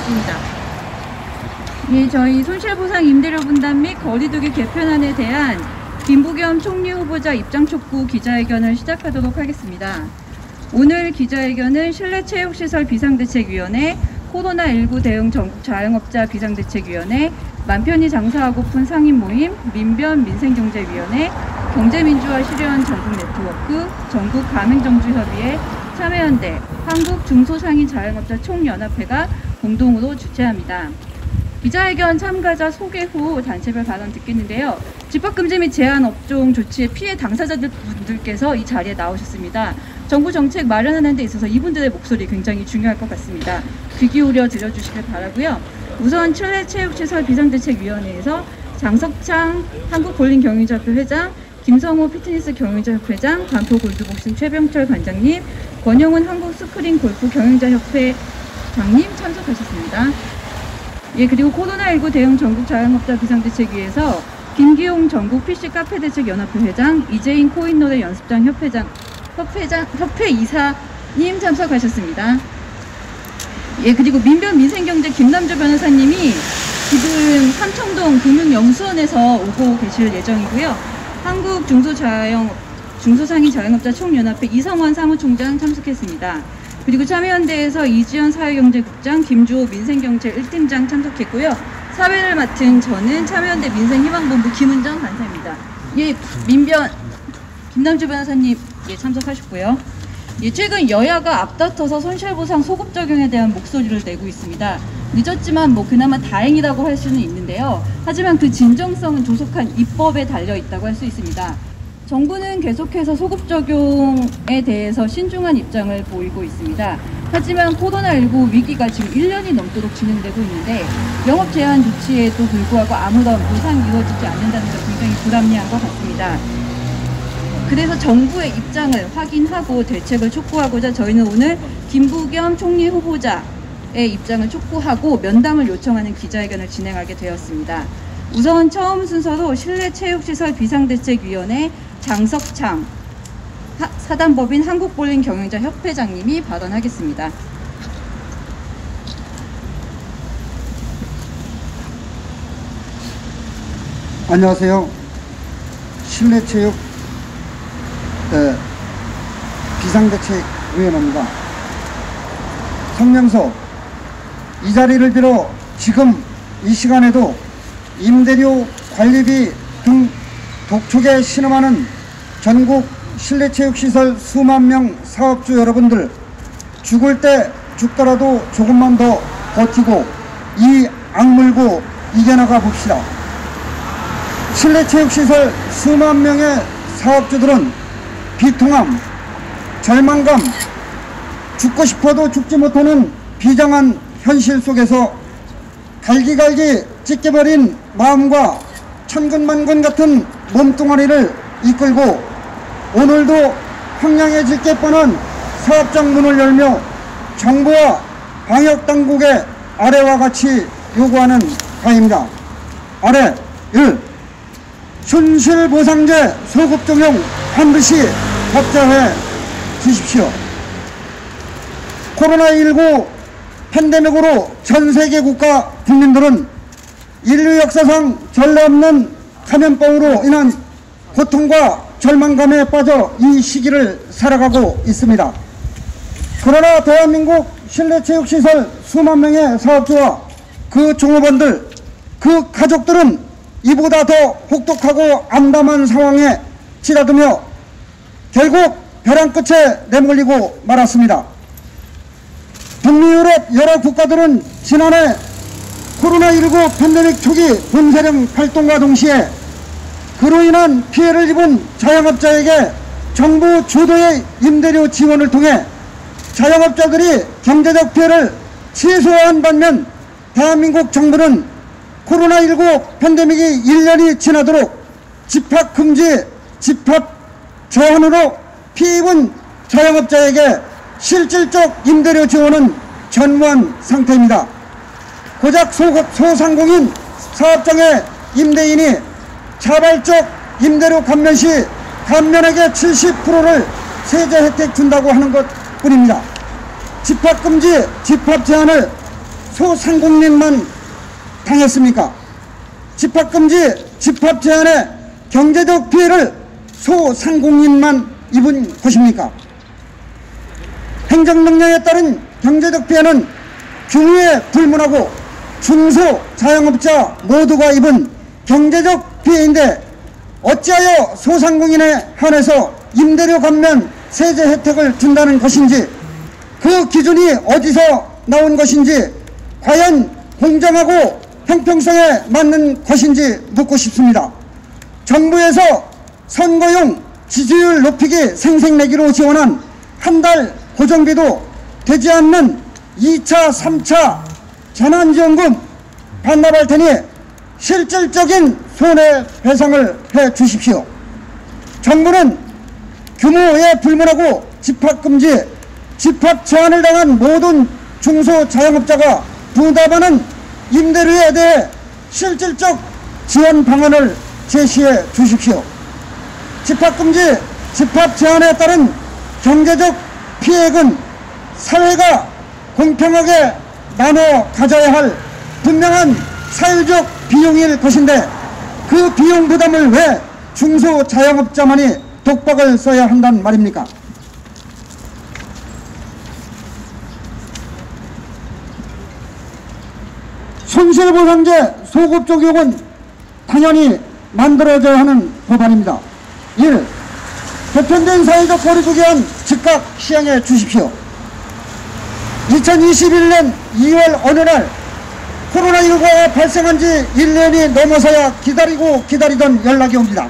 있습니다. 예, 저희 손실보상 임대료 분담 및 거리두기 개편안에 대한 김부겸 총리 후보자 입장 촉구 기자회견을 시작하도록 하겠습니다. 오늘 기자회견은 실내체육시설 비상대책위원회, 코로나19 대응 전국 자영업자 비상대책위원회, 맘편히 장사하고픈 상임 모임, 민변 민생경제위원회, 경제민주화 실현 전국 네트워크, 전국 가맹점주협의회, 참여연대, 한국중소상인 자영업자 총연합회가 공동으로 주최합니다. 기자회견 참가자 소개 후 단체별 발언 듣겠는데요. 집합금지 및 제한 업종 조치의 피해 당사자분들께서 이 자리에 나오셨습니다. 정부 정책 마련하는 데 있어서 이분들의 목소리 굉장히 중요할 것 같습니다. 귀 기울여 들어주시길 바라고요. 우선 실내체육시설 비상대책위원회에서 장석창 한국볼링경영자협회 회장, 김성호 피트니스 경영자협회 회장, 반포 골드복싱 최병철 관장님, 권영훈 한국스크린 골프 경영자협회 장님 참석하셨습니다. 예, 그리고 코로나19 대응 전국 자영업자 비상대책위에서 김기용 전국 PC 카페대책연합회 회장, 이재인 코인노래 연습장 협회 이사님 참석하셨습니다. 예, 그리고 민변 민생경제 김남주 변호사님이 지금 삼청동 금융영수원에서 오고 계실 예정이고요. 한국 중소상인 자영업자 총연합회 이성원 사무총장 참석했습니다. 그리고 참여연대에서 이지연 사회경제국장, 김주호 민생경제 1팀장 참석했고요. 사회를 맡은 저는 참여연대 민생희망본부 김은정 간사입니다. 예, 민변 김남주 변호사님 예, 참석하셨고요. 예, 최근 여야가 앞다퉈서 손실보상 소급 적용에 대한 목소리를 내고 있습니다. 늦었지만 그나마 다행이라고 할 수는 있는데요. 하지만 그 진정성은 조속한 입법에 달려 있다고 할 수 있습니다. 정부는 계속해서 소급 적용에 대해서 신중한 입장을 보이고 있습니다. 하지만 코로나19 위기가 지금 1년이 넘도록 진행되고 있는데 영업 제한 조치에도 불구하고 아무런 보상이 이루어지지 않는다는 게 굉장히 불합리한 것 같습니다. 그래서 정부의 입장을 확인하고 대책을 촉구하고자 저희는 오늘 김부겸 총리 후보자의 입장을 촉구하고 면담을 요청하는 기자회견을 진행하게 되었습니다. 우선 처음 순서로 실내체육시설 비상대책위원회 장석창 사단법인 한국볼링 경영자 협회장님이 발언하겠습니다. 안녕하세요. 실내체육 비상대책위원회입니다. 성명서 이 자리를 빌어 지금 이 시간에도 임대료 관리비 등 독촉에 신음하는 전국 실내체육시설 수만 명 사업주 여러분들, 죽을 때 죽더라도 조금만 더 버티고 이 악물고 이겨나가 봅시다. 실내체육시설 수만 명의 사업주들은 비통함, 절망감, 죽고 싶어도 죽지 못하는 비장한 현실 속에서 갈기갈기 찢겨버린 마음과 천근만근 같은 몸뚱아리를 이끌고 오늘도 황량해질 뻔한 사업장 문을 열며 정부와 방역당국의 아래와 같이 요구하는 바입니다. 아래 1. 손실보상제 소급 적용 반드시 법제화해 주십시오. 코로나19 팬데믹으로 전 세계 국가 국민들은 인류 역사상 전례 없는 감염병으로 인한 고통과 절망감에 빠져 이 시기를 살아가고 있습니다. 그러나 대한민국 실내체육시설 수만 명의 사업주와 그 종업원들, 그 가족들은 이보다 더 혹독하고 암담한 상황에 치닫으며 결국 벼랑 끝에 내몰리고 말았습니다. 북미 유럽 여러 국가들은 지난해 코로나19 팬데믹 초기 분쇄령 발동과 동시에 그로 인한 피해를 입은 자영업자에게 정부 주도의 임대료 지원을 통해 자영업자들이 경제적 피해를 최소화한 반면 대한민국 정부는 코로나19 팬데믹이 1년이 지나도록 집합금지, 집합 제한으로 피해 입은 자영업자에게 실질적 임대료 지원은 전무한 상태입니다. 고작 소상공인 사업장의 임대인이 자발적 임대료 감면 시 감면액의 70%를 세제 혜택 준다고 하는 것 뿐입니다. 집합금지, 집합 제한을 소상공인만 당했습니까? 집합금지, 집합 제한의 경제적 피해를 소상공인만 입은 것입니까? 행정명령에 따른 경제적 피해는 규모에 불문하고 중소자영업자 모두가 입은 경제적 피해인데 어찌하여 소상공인에 한해서 임대료 감면 세제 혜택을 준다는 것인지, 그 기준이 어디서 나온 것인지, 과연 공정하고 형평성에 맞는 것인지 묻고 싶습니다. 정부에서 선거용 지지율 높이기 생색내기로 지원한 한 달 고정비도 되지 않는 2차, 3차 재난지원금 반납할 테니 실질적인 손해배상을 해 주십시오. 정부는 규모에 불문하고 집합금지, 집합 제한을 당한 모든 중소자영업자가 부담하는 임대료에 대해 실질적 지원 방안을 제시해 주십시오. 집합금지, 집합 제한에 따른 경제적 피해액은 사회가 공평하게 나눠 가져야 할 분명한 사회적 비용일 것인데, 그 비용 부담을 왜 중소자영업자만이 독박을 써야 한단 말입니까? 손실보상제 소급 적용은 당연히 만들어져야 하는 법안입니다. 1. 개편된 사회적 거리두기안 즉각 시행해 주십시오. 2021년 2월 어느 날 코로나19가 발생한 지 1년이 넘어서야 기다리던 연락이 옵니다.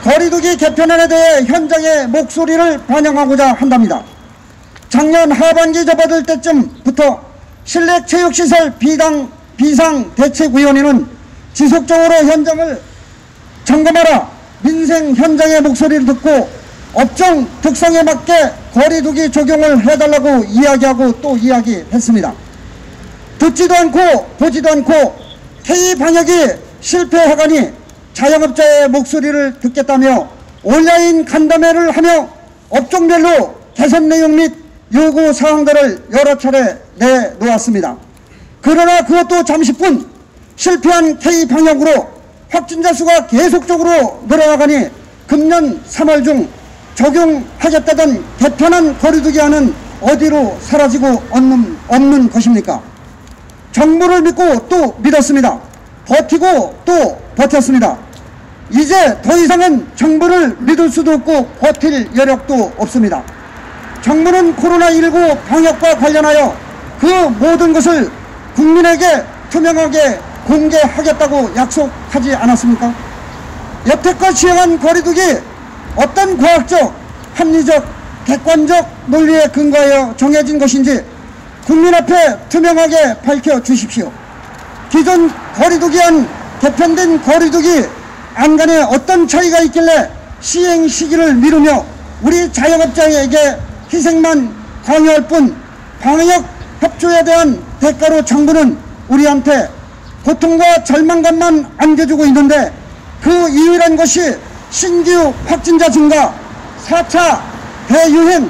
거리두기 개편안에 대해 현장의 목소리를 반영하고자 한답니다. 작년 하반기 접어들 때쯤부터 실내체육시설 비상대책위원회는 지속적으로 현장을 점검하라, 민생 현장의 목소리를 듣고 업종 특성에 맞게 거리두기 적용을 해달라고 이야기하고 또 이야기했습니다. 듣지도 않고 보지도 않고 K방역이 실패하가니 자영업자의 목소리를 듣겠다며 온라인 간담회를 하며 업종별로 개선 내용 및 요구 사항들을 여러 차례 내놓았습니다. 그러나 그것도 잠시뿐, 실패한 K방역으로 확진자 수가 계속적으로 늘어나가니 금년 3월 중 적용하겠다던 개편한 거리두기안은 어디로 사라지고 없는 것입니까? 정부를 믿고 또 믿었습니다. 버티고 또 버텼습니다. 이제 더 이상은 정부를 믿을 수도 없고 버틸 여력도 없습니다. 정부는 코로나19 방역과 관련하여 그 모든 것을 국민에게 투명하게 공개하겠다고 약속하지 않았습니까? 여태껏 시행한 거리두기 어떤 과학적, 합리적, 객관적 논리에 근거하여 정해진 것인지 국민 앞에 투명하게 밝혀주십시오. 기존 거리두기안, 개편된 거리두기 안 간에 어떤 차이가 있길래 시행 시기를 미루며 우리 자영업자에게 희생만 강요할 뿐 방역 협조에 대한 대가로 정부는 우리한테 고통과 절망감만 안겨주고 있는데, 그 이유란 것이 신규 확진자 증가, 4차 대유행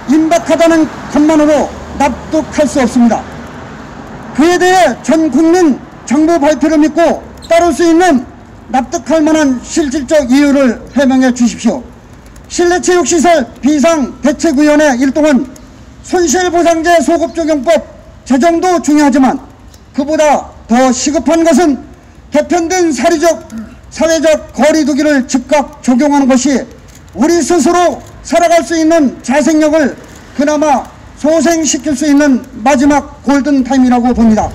임박하다는 것만으로 납득할 수 없습니다. 그에 대해 전 국민 정부 발표를 믿고 따를 수 있는 납득할 만한 실질적 이유를 해명해 주십시오. 실내체육시설 비상대책위원회 일동은 손실보상제 소급적용법 제정도 중요하지만 그보다 더 시급한 것은 개편된 사회적 거리두기를 즉각 적용하는 것이 우리 스스로 살아갈 수 있는 자생력을 그나마 소생시킬 수 있는 마지막 골든타임이라고 봅니다.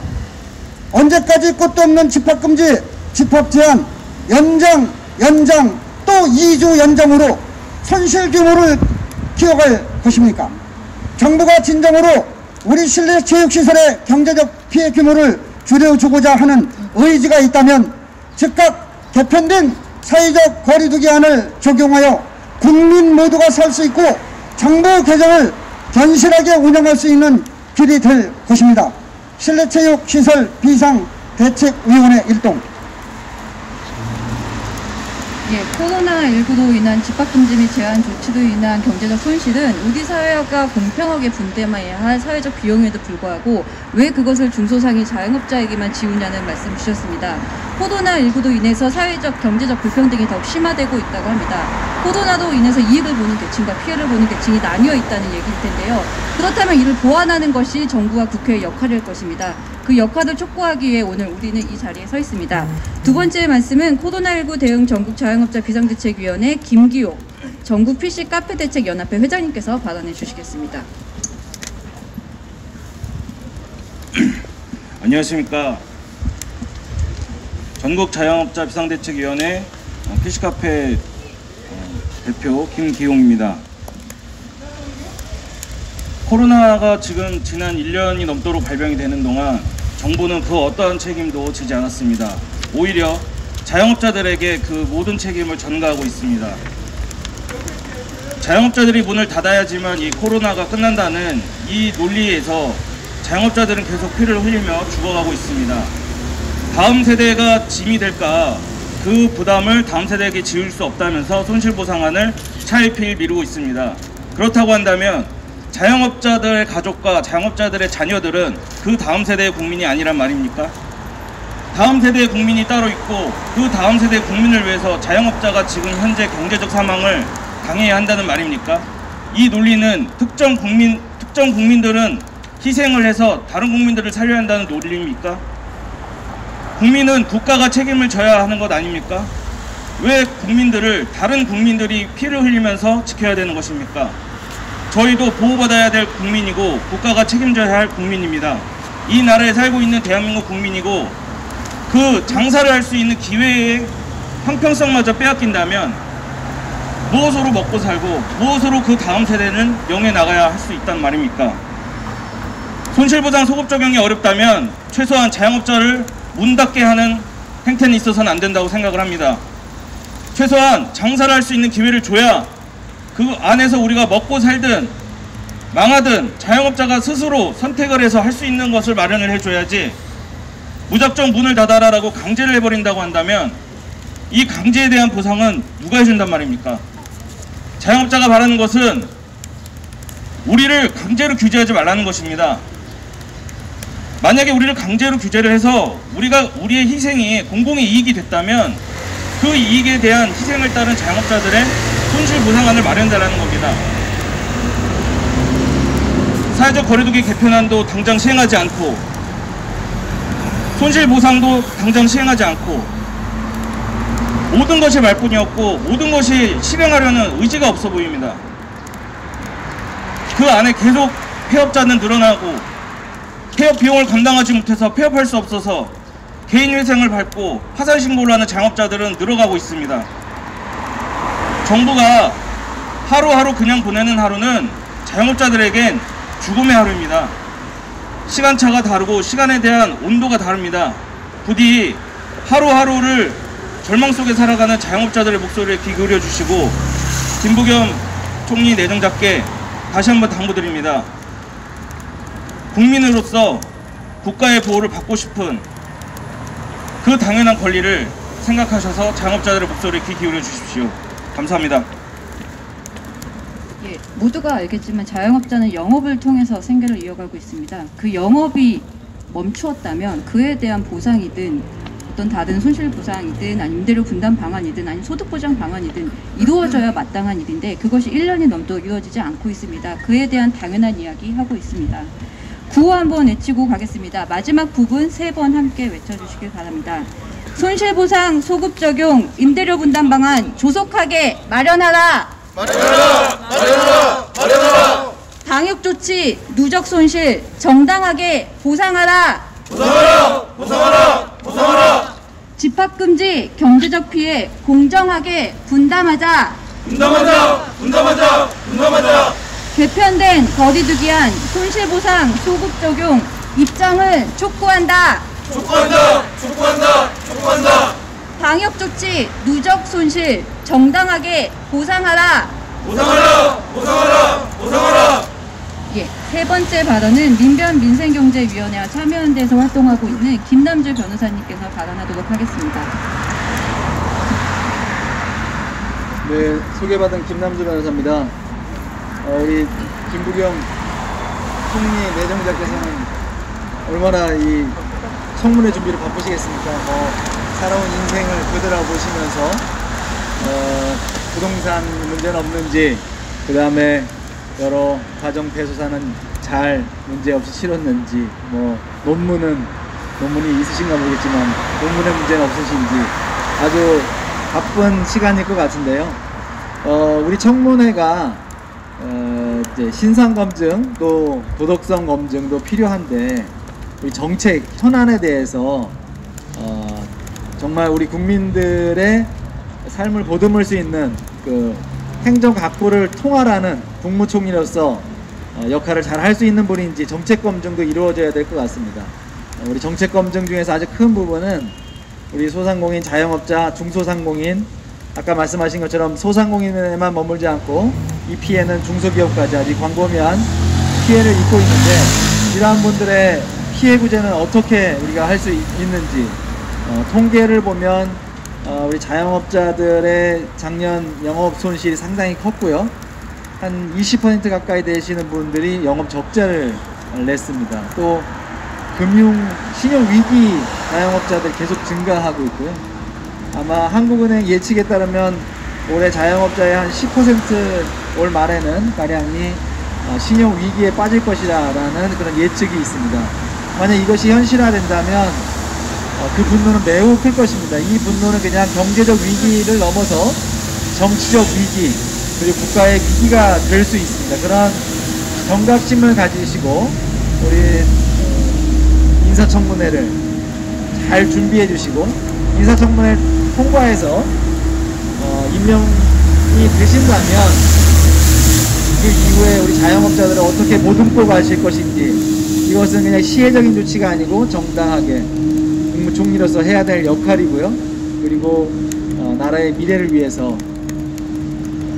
언제까지 끝도 없는 집합금지, 집합제한, 연장 또 2주 연장으로 손실 규모를 키워갈 것입니까? 정부가 진정으로 우리 실내체육시설의 경제적 피해 규모를 줄여주고자 하는 의지가 있다면 즉각 개편된 사회적 거리두기안을 적용하여 국민 모두가 살 수 있고 정부 개정을 견실하게 운영할 수 있는 길이 될 것입니다. 실내체육시설 비상대책위원회 일동. 예, 코로나19로 인한 집합금지 및 제한 조치로 인한 경제적 손실은 우리 사회가 공평하게 분담해야 할 사회적 비용에도 불구하고 왜 그것을 중소상위 자영업자에게만 지우냐는 말씀 주셨습니다. 코로나19로 인해서 사회적 경제적 불평등이 더욱 심화되고 있다고 합니다. 코로나로 인해서 이익을 보는 계층과 피해를 보는 계층이 나뉘어 있다는 얘기일 텐데요. 그렇다면 이를 보완하는 것이 정부와 국회의 역할일 것입니다. 그 역할을 촉구하기 위해 오늘 우리는 이 자리에 서 있습니다. 두 번째 말씀은 코로나19 대응 전국 자영업자 비상대책위원회 김기호 전국 PC 카페 대책 연합회 회장님께서 발언해 주시겠습니다. 안녕하십니까. 전국 자영업자 비상대책위원회 PC카페 대표 김기용입니다. 코로나가 지금 지난 1년이 넘도록 발병이 되는 동안 정부는 그 어떠한 책임도 지지 않았습니다. 오히려 자영업자들에게 그 모든 책임을 전가하고 있습니다. 자영업자들이 문을 닫아야지만 이 코로나가 끝난다는 이 논리에서 자영업자들은 계속 피를 흘리며 죽어가고 있습니다. 다음 세대가 짐이 될까 그 부담을 다음 세대에게 지울 수 없다면서 손실보상안을 차일피일 미루고 있습니다. 그렇다고 한다면 자영업자들의 가족과 자영업자들의 자녀들은 그 다음 세대의 국민이 아니란 말입니까? 다음 세대의 국민이 따로 있고 그 다음 세대의 국민을 위해서 자영업자가 지금 현재 경제적 사망을 당해야 한다는 말입니까? 이 논리는 특정 국민들은 희생을 해서 다른 국민들을 살려야 한다는 논리입니까? 국민은 국가가 책임을 져야 하는 것 아닙니까? 왜 국민들을 다른 국민들이 피를 흘리면서 지켜야 되는 것입니까? 저희도 보호받아야 될 국민이고 국가가 책임져야 할 국민입니다. 이 나라에 살고 있는 대한민국 국민이고 그 장사를 할 수 있는 기회의 형평성마저 빼앗긴다면 무엇으로 먹고 살고 무엇으로 그 다음 세대는 영해 나가야 할 수 있단 말입니까? 손실보상 소급 적용이 어렵다면 최소한 자영업자를 문 닫게 하는 행태는 있어서는 안 된다고 생각을 합니다. 최소한 장사를 할 수 있는 기회를 줘야 그 안에서 우리가 먹고 살든 망하든 자영업자가 스스로 선택을 해서 할 수 있는 것을 마련을 해줘야지 무작정 문을 닫아라라고 강제를 해버린다고 한다면 이 강제에 대한 보상은 누가 해준단 말입니까? 자영업자가 바라는 것은 우리를 강제로 규제하지 말라는 것입니다. 만약에 우리를 강제로 규제를 해서 우리의 희생이 공공의 이익이 됐다면 그 이익에 대한 희생을 따른 자영업자들의 손실보상안을 마련하라는 겁니다. 사회적 거리두기 개편안도 당장 시행하지 않고 손실보상도 당장 시행하지 않고 모든 것이 말뿐이었고 모든 것이 실행하려는 의지가 없어 보입니다. 그 안에 계속 폐업자는 늘어나고 폐업 비용을 감당하지 못해서 폐업할 수 없어서 개인위생을 밟고 파산신고를 하는 자영업자들은 늘어가고 있습니다. 정부가 하루하루 그냥 보내는 하루는 자영업자들에겐 죽음의 하루입니다. 시간차가 다르고 시간에 대한 온도가 다릅니다. 부디 하루하루를 절망 속에 살아가는 자영업자들의 목소리에 귀 기울여 주시고 김부겸 총리 내정자께 다시 한번 당부드립니다. 국민으로서 국가의 보호를 받고 싶은 그 당연한 권리를 생각하셔서 자영업자들의 목소리에 귀 기울여 주십시오. 감사합니다. 예, 모두가 알겠지만 자영업자는 영업을 통해서 생계를 이어가고 있습니다. 그 영업이 멈추었다면 그에 대한 보상이든 어떤 다른 손실보상이든 아니면 임대료 분담 방안이든 아니면 소득보장 방안이든 이루어져야 마땅한 일인데 그것이 1년이 넘도록 이루어지지 않고 있습니다. 그에 대한 당연한 이야기 하고 있습니다. 구호 한번 외치고 가겠습니다. 마지막 부분 3번 함께 외쳐주시길 바랍니다. 손실보상 소급 적용 임대료 분담 방안 조속하게 마련하라. 마련하라. 방역조치 누적 손실 정당하게 보상하라. 보상하라. 집합금지 경제적 피해 공정하게 분담하자. 개편된 거리두기안 손실보상 소급 적용 입장을 촉구한다. 방역조치 누적 손실 정당하게 보상하라. 예, 3번째 발언은 민변민생경제위원회와 참여연대에서 활동하고 있는 김남주 변호사님께서 발언하도록 하겠습니다. 네, 소개받은 김남주 변호사입니다. 우리 김부겸 총리 내정자께서는 얼마나 이 청문회 준비를 바쁘시겠습니까? 살아온 인생을 되돌아보시면서 부동산 문제는 없는지, 그 다음에 여러 가정 대소사는 잘 문제 없이 치렀는지, 논문이 있으신가 모르겠지만 논문의 문제는 없으신지 아주 바쁜 시간일 것 같은데요. 우리 청문회가 이제 신상 검증 또 도덕성 검증도 필요한데, 우리 정책 현안에 대해서 정말 우리 국민들의 삶을 보듬을 수 있는 그 행정 각부를 통할하는 국무총리로서 역할을 잘 할 수 있는 분인지 정책 검증도 이루어져야 될 것 같습니다. 우리 정책 검증 중에서 아주 큰 부분은 우리 소상공인, 자영업자, 중소상공인, 아까 말씀하신 것처럼 소상공인에만 머물지 않고 이 피해는 중소기업까지 아주 광범위한 피해를 입고 있는데, 이러한 분들의 피해 구제는 어떻게 우리가 할 수 있는지, 통계를 보면 우리 자영업자들의 작년 영업 손실이 상당히 컸고요. 한 20% 가까이 되시는 분들이 영업 적자를 냈습니다. 또 신용위기 자영업자들이 계속 증가하고 있고요. 아마 한국은행 예측에 따르면 올해 자영업자의 한 10% 올 말에는 가량이 신용위기에 빠질 것이라는 그런 예측이 있습니다. 만약 이것이 현실화된다면 그 분노는 매우 클 것입니다. 이 분노는 그냥 경제적 위기를 넘어서 정치적 위기, 그리고 국가의 위기가 될 수 있습니다. 그런 경각심을 가지시고 우리 인사청문회를 잘 준비해 주시고, 인사청문회를 통과해서 임명이 되신다면 그 이후에 우리 자영업자들을 어떻게 보듬고 가실 것인지, 이것은 그냥 시혜적인 조치가 아니고 정당하게 국무총리로서 해야 될 역할이고요. 그리고 나라의 미래를 위해서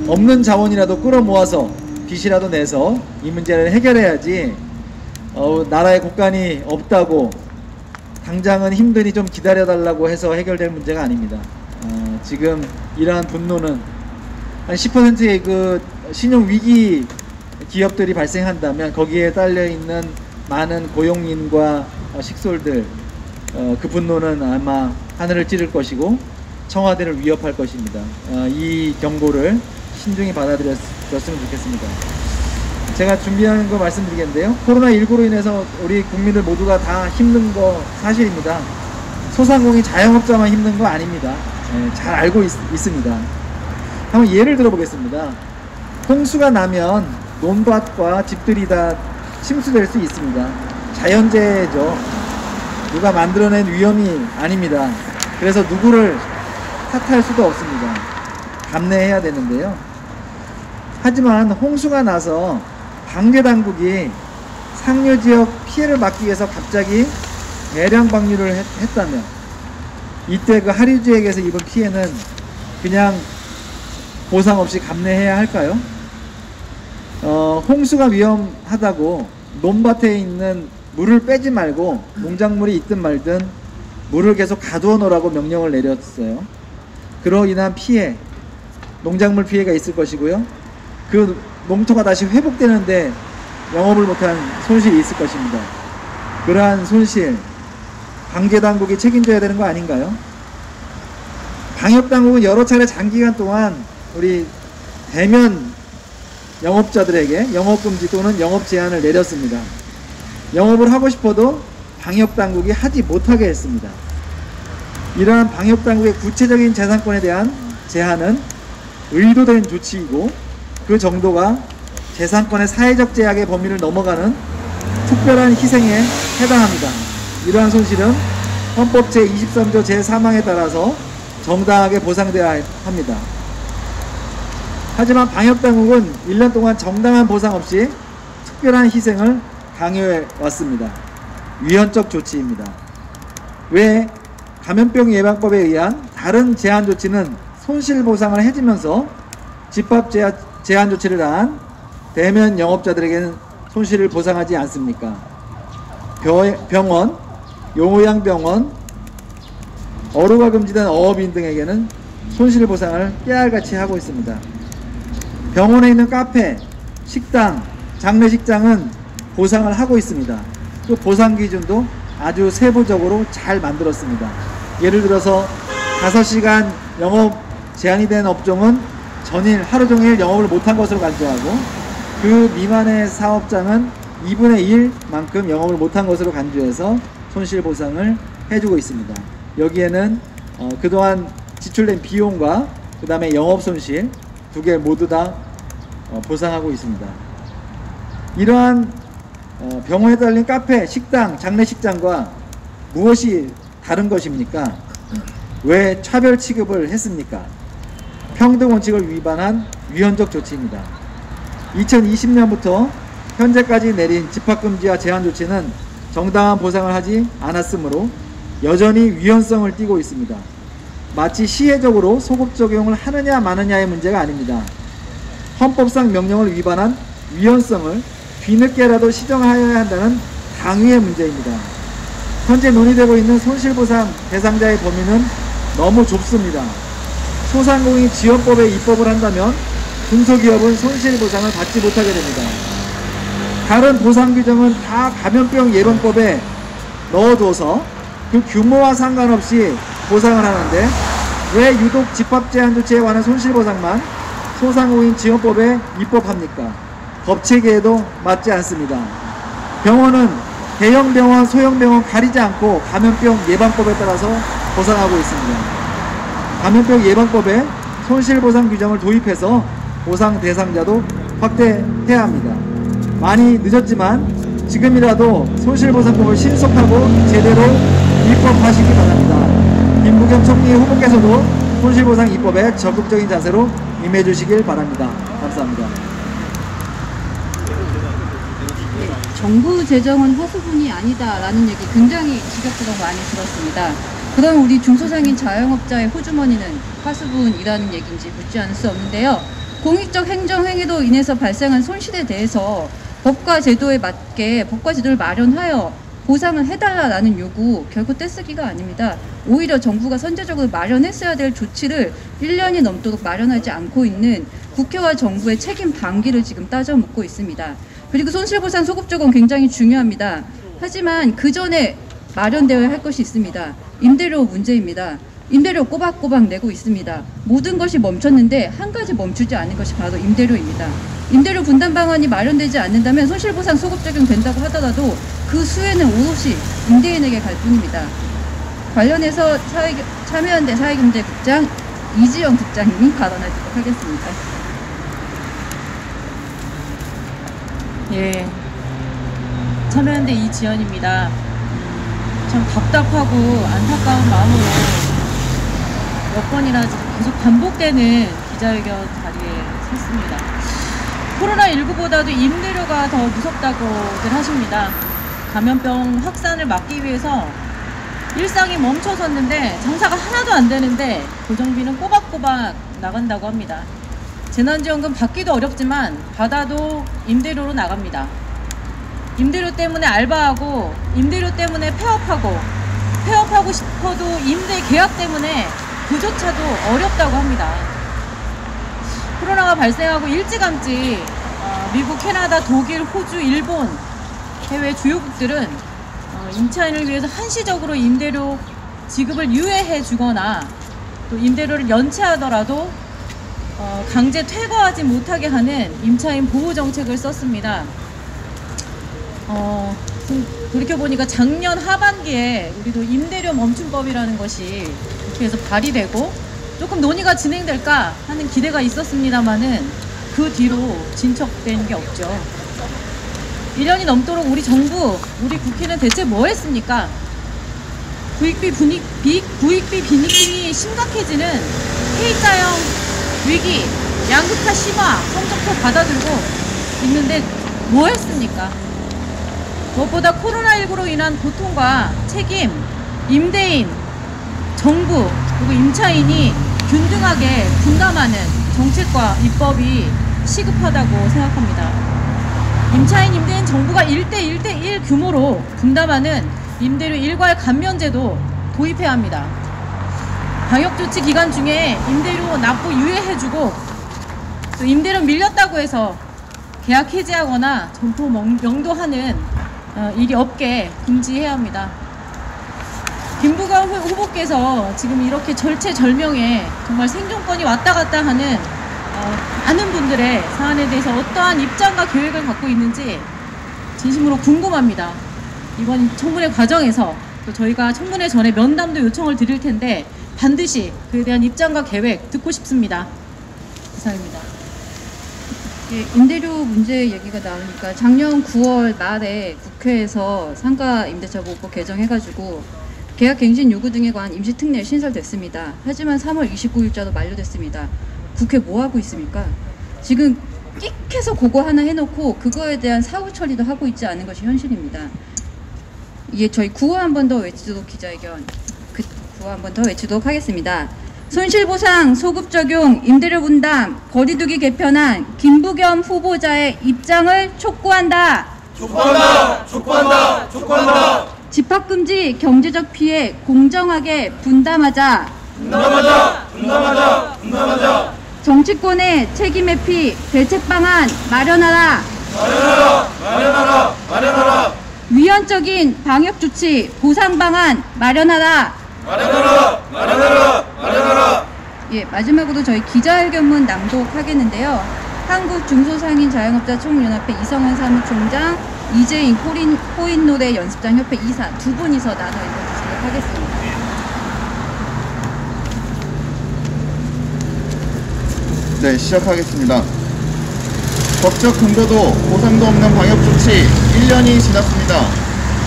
없는 자원이라도 끌어모아서 빚이라도 내서 이 문제를 해결해야지, 나라의 국간이 없다고 당장은 힘드니 좀 기다려달라고 해서 해결될 문제가 아닙니다. 지금 이러한 분노는 한 10%의 그 신용위기 기업들이 발생한다면 거기에 딸려있는 많은 고용인과 식솔들, 그 분노는 아마 하늘을 찌를 것이고 청와대를 위협할 것입니다. 이 경고를 신중히 받아들였으면 좋겠습니다. 제가 준비하는 거 말씀드리겠는데요. 코로나19로 인해서 우리 국민들 모두가 다 힘든 거 사실입니다. 소상공인 자영업자만 힘든 거 아닙니다. 잘 알고 있습니다. 한번 예를 들어보겠습니다. 홍수가 나면 논밭과 집들이 다 침수될 수 있습니다. 자연재해죠. 누가 만들어낸 위험이 아닙니다. 그래서 누구를 탓할 수도 없습니다. 감내해야 되는데요. 하지만 홍수가 나서 방제당국이 상류지역 피해를 막기 위해서 갑자기 대량 방류를 했다면, 이때 그 하류지역에서 입은 피해는 그냥 보상 없이 감내해야 할까요? 홍수가 위험하다고 논밭에 있는 물을 빼지 말고 농작물이 있든 말든 물을 계속 가두어 놓으라고 명령을 내렸어요. 그로 인한 피해, 농작물 피해가 있을 것이고요. 그 농토가 다시 회복되는데 영업을 못한 손실이 있을 것입니다. 그러한 손실, 방제당국이 책임져야 되는 거 아닌가요? 방역당국은 여러 차례 장기간 동안 우리 대면 영업자들에게 영업금지 또는 영업제한을 내렸습니다. 영업을 하고 싶어도 방역당국이 하지 못하게 했습니다. 이러한 방역당국의 구체적인 재산권에 대한 제한은 의도된 조치이고, 그 정도가 재산권의 사회적 제약의 범위를 넘어가는 특별한 희생에 해당합니다. 이러한 손실은 헌법 제23조 제3항에 따라서 정당하게 보상되어야 합니다. 하지만 방역당국은 1년 동안 정당한 보상 없이 특별한 희생을 강요해 왔습니다. 위헌적 조치입니다. 왜 감염병 예방법에 의한 다른 제한 조치는 손실보상을 해주면서 집합 제한 조치를 한 대면 영업자들에게는 손실을 보상하지 않습니까? 병원, 요양병원, 어루가 금지된 어업인 등에게는 손실보상을 깨알같이 하고 있습니다. 병원에 있는 카페, 식당, 장례식장은 보상을 하고 있습니다. 또 보상 기준도 아주 세부적으로 잘 만들었습니다. 예를 들어서 5시간 영업 제한이 된 업종은 전일 하루 종일 영업을 못한 것으로 간주하고, 그 미만의 사업장은 2분의 1만큼 영업을 못한 것으로 간주해서 손실보상을 해주고 있습니다. 여기에는 그동안 지출된 비용과 그 다음에 영업손실 두 개 모두 다 보상하고 있습니다. 이러한 병원에 달린 카페, 식당, 장례식장과 무엇이 다른 것입니까? 왜 차별 취급을 했습니까? 평등 원칙을 위반한 위헌적 조치입니다. 2020년부터 현재까지 내린 집합금지와 제한 조치는 정당한 보상을 하지 않았으므로 여전히 위헌성을 띠고 있습니다. 마치 시혜적으로 소급 적용을 하느냐 마느냐의 문제가 아닙니다. 헌법상 명령을 위반한 위헌성을 뒤늦게라도 시정하여야 한다는 당위의 문제입니다. 현재 논의되고 있는 손실보상 대상자의 범위는 너무 좁습니다. 소상공인지원법에 입법을 한다면 중소기업은 손실보상을 받지 못하게 됩니다. 다른 보상 규정은 다 감염병 예방법에 넣어둬서 그 규모와 상관없이 보상을 하는데, 왜 유독 집합제한 조치에 관한 손실보상만 소상공인지원법에 입법합니까? 법 체계에도 맞지 않습니다. 병원은 대형병원, 소형병원 가리지 않고 감염병 예방법에 따라서 보상하고 있습니다. 감염병 예방법에 손실보상 규정을 도입해서 보상 대상자도 확대해야 합니다. 많이 늦었지만 지금이라도 손실보상법을 신속하고 제대로 입법하시기 바랍니다. 김부겸 총리 후보께서도 손실보상 입법에 적극적인 자세로 임해주시길 바랍니다. 감사합니다. 정부 재정은 허수분이 아니다라는 얘기 굉장히 지겹도록 많이 들었습니다. 그럼 우리 중소상인 자영업자의 호주머니는 허수분이라는 얘기인지 묻지 않을 수 없는데요. 공익적 행정행위로 인해서 발생한 손실에 대해서 법과 제도에 맞게 법과 제도를 마련하여 보상을 해달라는 요구 결코 떼쓰기가 아닙니다. 오히려 정부가 선제적으로 마련했어야 될 조치를 1년이 넘도록 마련하지 않고 있는 국회와 정부의 책임 방기를 지금 따져 묻고 있습니다. 그리고 손실보상 소급 적용 굉장히 중요합니다. 하지만 그 전에 마련되어야 할 것이 있습니다. 임대료 문제입니다. 임대료 꼬박꼬박 내고 있습니다. 모든 것이 멈췄는데 한 가지 멈추지 않은 것이 바로 임대료입니다. 임대료 분담 방안이 마련되지 않는다면 손실보상 소급 적용된다고 하더라도 그 수혜는 오롯이 임대인에게 갈 뿐입니다. 관련해서 참여연대 사회경제국장 이지영 국장님이 발언하도록 하겠습니다. 예, 참여연대 이지연입니다. 참 답답하고 안타까운 마음으로 몇 번이나 계속 반복되는 기자회견 자리에 섰습니다. 코로나19보다도 임대료가 더 무섭다고들 하십니다. 감염병 확산을 막기 위해서 일상이 멈춰섰는데 장사가 하나도 안 되는데 고정비는 꼬박꼬박 나간다고 합니다. 재난지원금 받기도 어렵지만 받아도 임대료로 나갑니다. 임대료 때문에 알바하고 임대료 때문에 폐업하고 싶어도 임대 계약 때문에 그조차도 어렵다고 합니다. 코로나가 발생하고 일찌감치 미국, 캐나다, 독일, 호주, 일본 해외 주요국들은 임차인을 위해서 한시적으로 임대료 지급을 유예해 주거나 또 임대료를 연체하더라도 강제 퇴거하지 못하게 하는 임차인 보호 정책을 썼습니다. 돌이켜보니까 작년 하반기에 우리도 임대료 멈춤법이라는 것이 국회에서 발의되고 조금 논의가 진행될까 하는 기대가 있었습니다만은 그 뒤로 진척된 게 없죠. 1년이 넘도록 우리 정부, 우리 국회는 대체 뭐 했습니까? 구입비 빈익빈이 심각해지는 K자형 위기, 양극화 심화, 성적표 받아들고 있는데 뭐 했습니까? 무엇보다 코로나19로 인한 고통과 책임, 임대인, 정부, 그리고 임차인이 균등하게 분담하는 정책과 입법이 시급하다고 생각합니다. 임차인, 임대인, 정부가 1대1 규모로 분담하는 임대료 일괄 감면제도 도입해야 합니다. 방역조치 기간 중에 임대료 납부 유예해주고 또 임대료 밀렸다고 해서 계약 해지하거나 점포 명도하는 일이 없게 금지해야 합니다. 김부겸 후보께서 지금 이렇게 절체절명에 정말 생존권이 왔다 갔다 하는 많은 분들의 사안에 대해서 어떠한 입장과 계획을 갖고 있는지 진심으로 궁금합니다. 이번 청문회 과정에서 또 저희가 청문회 전에 면담도 요청을 드릴 텐데 반드시 그에 대한 입장과 계획 듣고 싶습니다. 이상입니다. 예, 임대료 문제 얘기가 나오니까 작년 9월 말에 국회에서 상가 임대차 보호법 개정해가지고 계약 갱신 요구 등에 관한 임시특례 신설됐습니다. 하지만 3월 29일자로 만료됐습니다. 국회 뭐 하고 있습니까? 지금 끽해서 그거 하나 해놓고 그거에 대한 사후 처리도 하고 있지 않은 것이 현실입니다. 이게 저희 구호 한 번 더 외치도록 기자회견 구호 한 번 더 외치도록 하겠습니다. 손실보상, 소급 적용, 임대료 분담, 거리두기 개편안 김부겸 후보자의 입장을 촉구한다. 촉구한다. 촉구한다. 촉구한다. 집합금지, 경제적 피해 공정하게 분담하자. 분담하자. 분담하자. 분담하자. 정치권의 책임 회피, 대책 방안 마련하라. 마련하라. 마련하라. 마련하라. 위헌적인 방역 조치, 보상 방안 마련하라. 마련하라. 마련하라. 마련하라. 예, 마지막으로 저희 기자회견문 낭독하겠는데요. 한국중소상인 자영업자 총연합회 이성원 사무총장, 이재인 코인노래 연습장 협회 이사 두 분이서 나눠 읽어주시도록 하겠습니다. 네, 시작하겠습니다. 법적 근거도 보상도 없는 방역조치 1년이 지났습니다.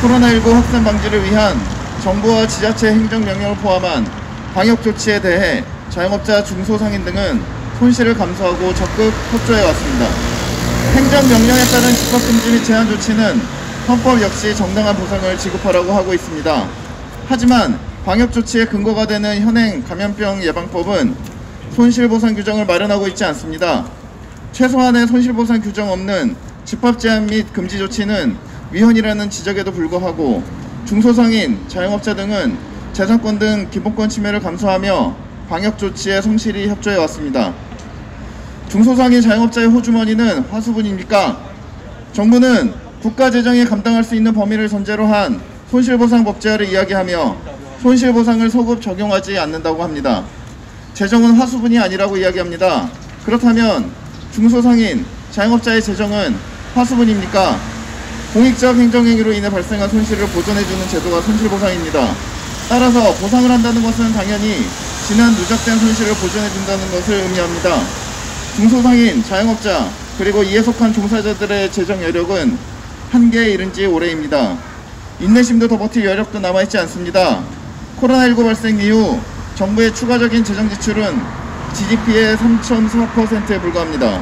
코로나19 확산 방지를 위한 정부와 지자체 행정명령을 포함한 방역조치에 대해 자영업자, 중소상인 등은 손실을 감수하고 적극 협조해왔습니다. 행정명령에 따른 집합금지 및 제한 조치는 헌법 역시 정당한 보상을 지급하라고 하고 있습니다. 하지만 방역조치의 근거가 되는 현행 감염병 예방법은 손실보상 규정을 마련하고 있지 않습니다. 최소한의 손실보상 규정 없는 집합 제한 및 금지 조치는 위헌이라는 지적에도 불구하고 중소상인, 자영업자 등은 재산권 등 기본권 침해를 감수하며 방역조치에 성실히 협조해왔습니다. 중소상인 자영업자의 호주머니는 화수분입니까? 정부는 국가재정에 감당할 수 있는 범위를 전제로 한 손실보상 법제화를 이야기하며 손실보상을 소급 적용하지 않는다고 합니다. 재정은 화수분이 아니라고 이야기합니다. 그렇다면 중소상인, 자영업자의 재정은 화수분입니까? 공익적 행정행위로 인해 발생한 손실을 보전해주는 제도가 손실보상입니다. 따라서 보상을 한다는 것은 당연히 지난 누적된 손실을 보전해준다는 것을 의미합니다. 중소상인, 자영업자, 그리고 이에 속한 종사자들의 재정 여력은 한계에 이른 지 오래입니다. 인내심도 더 버틸 여력도 남아있지 않습니다. 코로나19 발생 이후 정부의 추가적인 재정 지출은 GDP의 3.4%에 불과합니다.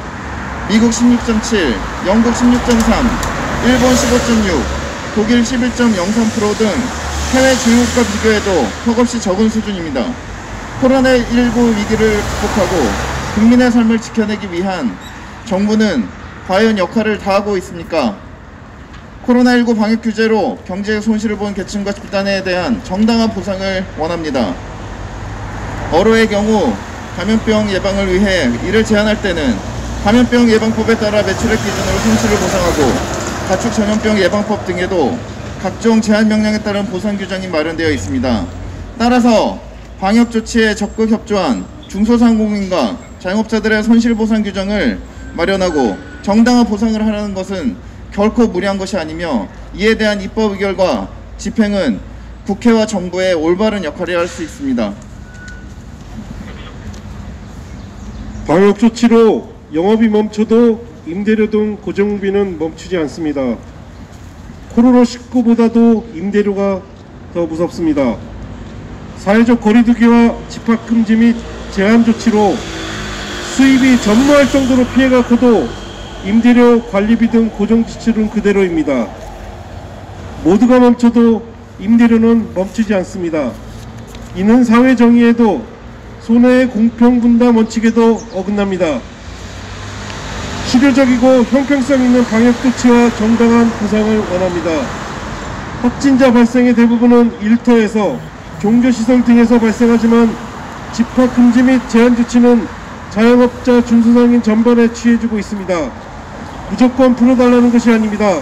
미국 16.7, 영국 16.3, 일본 15.6, 독일 11.03% 등 해외 주요국과 비교해도 턱없이 적은 수준입니다. 코로나19 위기를 극복하고 국민의 삶을 지켜내기 위한 정부는 과연 역할을 다하고 있습니까? 코로나19 방역 규제로 경제 손실을 본 계층과 집단에 대한 정당한 보상을 원합니다. 어로의 경우 감염병 예방을 위해 이를 제한할 때는 감염병 예방법에 따라 매출액 기준으로 손실을 보상하고 가축 전염병 예방법 등에도 각종 제한 명령에 따른 보상 규정이 마련되어 있습니다. 따라서 방역 조치에 적극 협조한 중소상공인과 자영업자들의 손실보상 규정을 마련하고 정당한 보상을 하라는 것은 결코 무리한 것이 아니며 이에 대한 입법 의결과 집행은 국회와 정부의 올바른 역할을 할 수 있습니다. 방역 조치로 영업이 멈춰도 임대료 등 고정비는 멈추지 않습니다. 코로나19보다도 임대료가 더 무섭습니다. 사회적 거리두기와 집합금지 및 제한 조치로 수입이 전무할 정도로 피해가 커도 임대료 관리비 등 고정 지출은 그대로입니다. 모두가 멈춰도 임대료는 멈추지 않습니다. 이는 사회 정의에도 손해의 공평 분담 원칙에도 어긋납니다. 실효적이고 형평성 있는 방역 조치와 정당한 보상을 원합니다. 확진자 발생의 대부분은 일터에서 종교시설 등에서 발생하지만 집합 금지 및 제한 조치는 자영업자 준수상인 전반에 취해지고 있습니다. 무조건 풀어달라는 것이 아닙니다.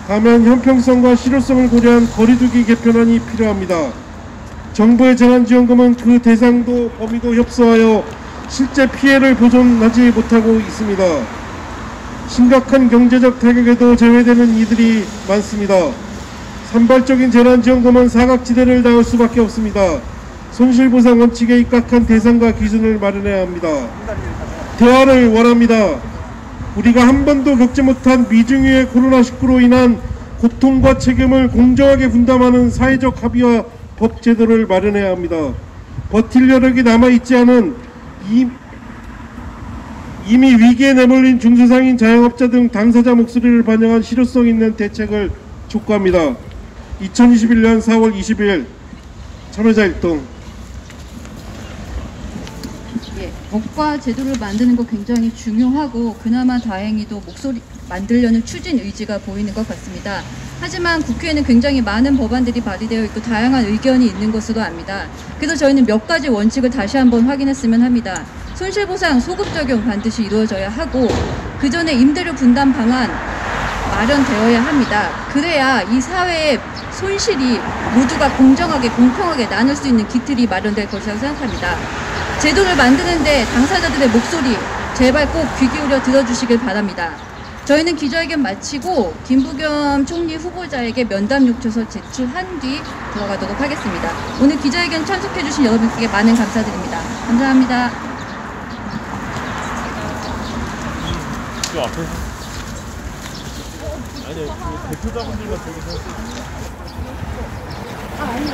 다만 형평성과 실효성을 고려한 거리두기 개편안이 필요합니다. 정부의 재난지원금은 그 대상도 범위도 협소하여 실제 피해를 보존하지 못하고 있습니다. 심각한 경제적 타격에도 제외되는 이들이 많습니다. 산발적인 재난지원금은 사각지대를 닿을 수밖에 없습니다. 손실보상 원칙에 입각한 대상과 기준을 마련해야 합니다. 대화를 원합니다. 우리가 한 번도 겪지 못한 미중유의 코로나19로 인한 고통과 책임을 공정하게 분담하는 사회적 합의와 법 제도를 마련해야 합니다. 버틸 여력이 남아있지 않은 이미 위기에 내몰린 중소상인 자영업자 등 당사자 목소리를 반영한 실효성 있는 대책을 촉구합니다. 2021년 4월 20일 참여자 일동. 예, 법과 제도를 만드는 거 굉장히 중요하고 그나마 다행히도 목소리 만들려는 추진 의지가 보이는 것 같습니다. 하지만 국회에는 굉장히 많은 법안들이 발의되어 있고 다양한 의견이 있는 것으로 압니다. 그래서 저희는 몇 가지 원칙을 다시 한번 확인했으면 합니다. 손실보상 소급 적용 반드시 이루어져야 하고 그 전에 임대료 분담 방안 마련되어야 합니다. 그래야 이 사회의 손실이 모두가 공정하게 공평하게 나눌 수 있는 기틀이 마련될 것이라고 생각합니다. 제도를 만드는데 당사자들의 목소리 제발 꼭 귀 기울여 들어주시길 바랍니다. 저희는 기자회견 마치고 김부겸 총리 후보자에게 면담 요청서 제출한 뒤 들어가도록 하겠습니다. 오늘 기자회견 참석해주신 여러분께 많은 감사드립니다. 감사합니다. 저 앞에 아니 그 대표자분들만 저기서 아니